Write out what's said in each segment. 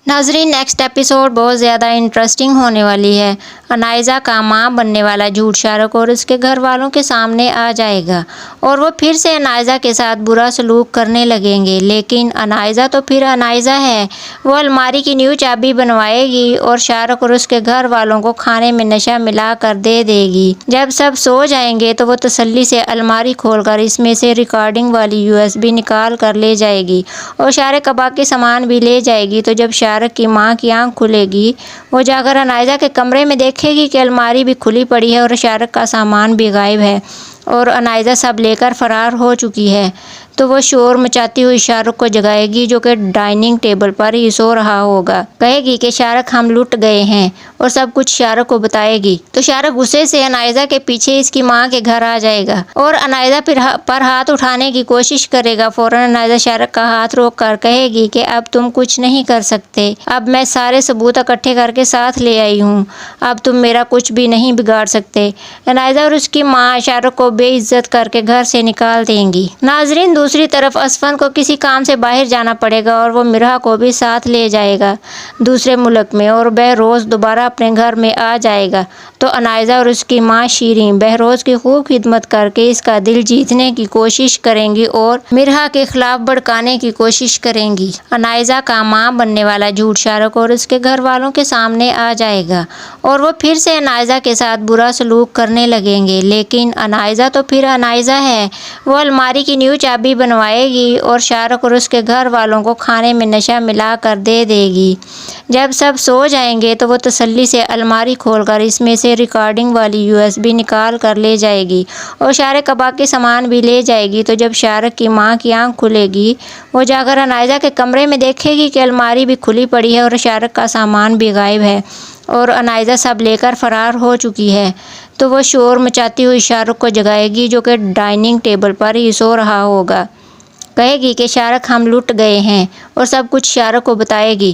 ناظرین، next episode بہت زیادہ انٹرسٹنگ ہونے والی ہے۔ انائزہ کا ماں بننے والا جھوٹ شارق اور اس کے گھر والوں کے سامنے آ جائے گا اور وہ پھر سے انائزہ کے ساتھ برا سلوک کرنے لگیں گے، لیکن انائزہ تو پھر انائزہ ہے۔ وہ الماری کی نیو چابی بنوائے گی اور شارق اور اس کے گھر والوں کو کھانے میں نشہ ملا کر دے دے گی۔ جب سب سو جائیں گے تو وہ تسلی سے الماری کھول کر اس میں سے ریکارڈنگ والی USB نکال کر لے جائے گی اور شارق کا باقی سامان بھی لے جائے گی۔ تو جب شارق کی ماں کی آنکھ کھلے گی، وہ جا کر انائزہ کے کمرے میں دیکھے گی کہ الماری بھی کھلی پڑی ہے اور شارق کا سامان بھی غائب ہے اور انائزہ سب لے کر فرار ہو چکی ہے۔ تو وہ شور مچاتی ہوئی شارق کو جگائے گی، جو کہ ڈائننگ ٹیبل پر ہی سو رہا ہوگا۔ کہے گی کہ شارق، ہم لٹ گئے ہیں، اور سب کچھ شارق کو بتائے گی۔ تو شارق غصے سے انائزہ کے پیچھے اس کی ماں کے گھر آ جائے گا اور انائزہ پر ہاتھ اٹھانے کی کوشش کرے گا۔ فوراً انائزہ شارق کا ہاتھ روک کر کہے گی کہ اب تم کچھ نہیں کر سکتے، اب میں سارے ثبوت اکٹھے کر کے ساتھ لے آئی ہوں، اب تم میرا کچھ بھی نہیں بگاڑ سکتے۔ انائزہ اور اس کی ماں شارق کو بے عزت کر کے گھر سے نکال دیں گی۔ ناظرین، دوسری طرف اسفند کو کسی کام سے باہر جانا پڑے گا اور وہ مرحا کو بھی ساتھ لے جائے گا دوسرے ملک میں، اور بہروز دوبارہ اپنے گھر میں آ جائے گا۔ تو انائزہ اور اس کی ماں شیریں بہروز کی خوب خدمت کر کے اس کا دل جیتنے کی کوشش کریں گی اور مرحا کے خلاف بھڑکانے کی کوشش کریں گی۔ انائزہ کا ماں بننے والا جھوٹ شارق اور اس کے گھر والوں کے سامنے آ جائے گا اور وہ پھر سے انائزہ کے ساتھ برا سلوک کرنے لگیں گے، لیکن انائزہ تو پھر انائزہ ہے۔ وہ الماری کی نیو چابی بنوائے گی اور شارق اور اس کے گھر والوں کو کھانے میں نشہ ملا کر دے دے گی۔ جب سب سو جائیں گے تو وہ تسلی سے الماری کھول کر اس میں سے ریکارڈنگ والی USB نکال کر لے جائے گی اور شارق کا باقی سامان بھی لے جائے گی۔ تو جب شارق کی ماں کی آنکھ کھلے گی، وہ جا کر انائزہ کے کمرے میں دیکھے گی کہ الماری بھی کھلی پڑی ہے اور شارق کا سامان بھی غائب ہے اور انائزہ سب لے کر فرار ہو چکی ہے۔ تو وہ شور مچاتی ہوئی شارق کو جگائے گی، جو کہ ڈائننگ ٹیبل پر ہی سو رہا ہوگا۔ کہے گی کہ شارق، ہم لٹ گئے ہیں، اور سب کچھ شارق کو بتائے گی۔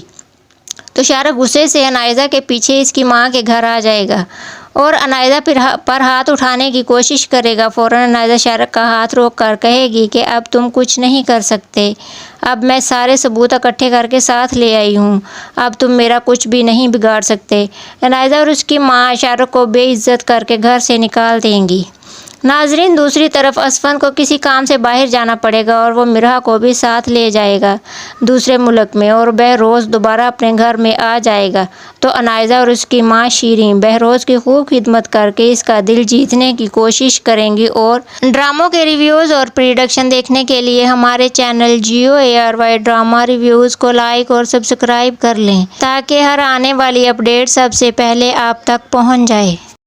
تو شارق غصے سے انائزہ کے پیچھے اس کی ماں کے گھر آ جائے گا اور انائزہ پر ہاتھ اٹھانے کی کوشش کرے گا۔ فوراً انائزہ شارق کا ہاتھ روک کر کہے گی کہ اب تم کچھ نہیں کر سکتے، اب میں سارے ثبوت اکٹھے کر کے ساتھ لے آئی ہوں، اب تم میرا کچھ بھی نہیں بگاڑ سکتے۔ انائزہ اور اس کی ماں شارق کو بے عزت کر کے گھر سے نکال دیں گی۔ ناظرین، دوسری طرف اسفند کو کسی کام سے باہر جانا پڑے گا اور وہ مرحا کو بھی ساتھ لے جائے گا دوسرے ملک میں اور بہروز دوبارہ اپنے گھر میں آ جائے گا۔ تو انائزہ اور اس کی ماں شیریں بہروز کی خوب خدمت کر کے اس کا دل جیتنے کی کوشش کریں گی اور ڈراموں کے ریویوز اور پریڈکشن دیکھنے کے لیے ہمارے چینل GOARY ڈرامہ ریویوز کو لائک اور سبسکرائب کر لیں، تاکہ ہر آنے والی اپڈیٹ سب سے پہلے آپ تک پہنچ جائے۔